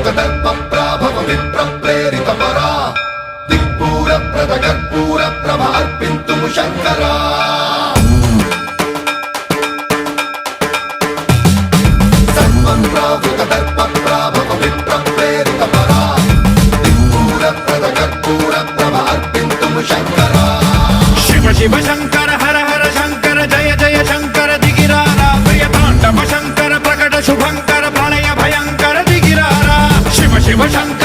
दर्पप्राभव विप्रप्रेरितपरा दिक्पूरप्रदकर्पूरप्रभ अर्पिन्तुं शङ्करा सर्वं प्रावृतदर्पप्राभव विप्रप्रेरितपरा दिक्पूरप्रदकर्पूरप्रभ अर्पिन्तुं शङ्करा शिव शिव शङ्कर हर हर शङ्कर जय जय शङ्कर दिगिरारा प्रियताण्डव शङ्कर प्रकट शुभङ्कर प्रलय भयङ्कर दिगिरारा शिव शिव शङ्कर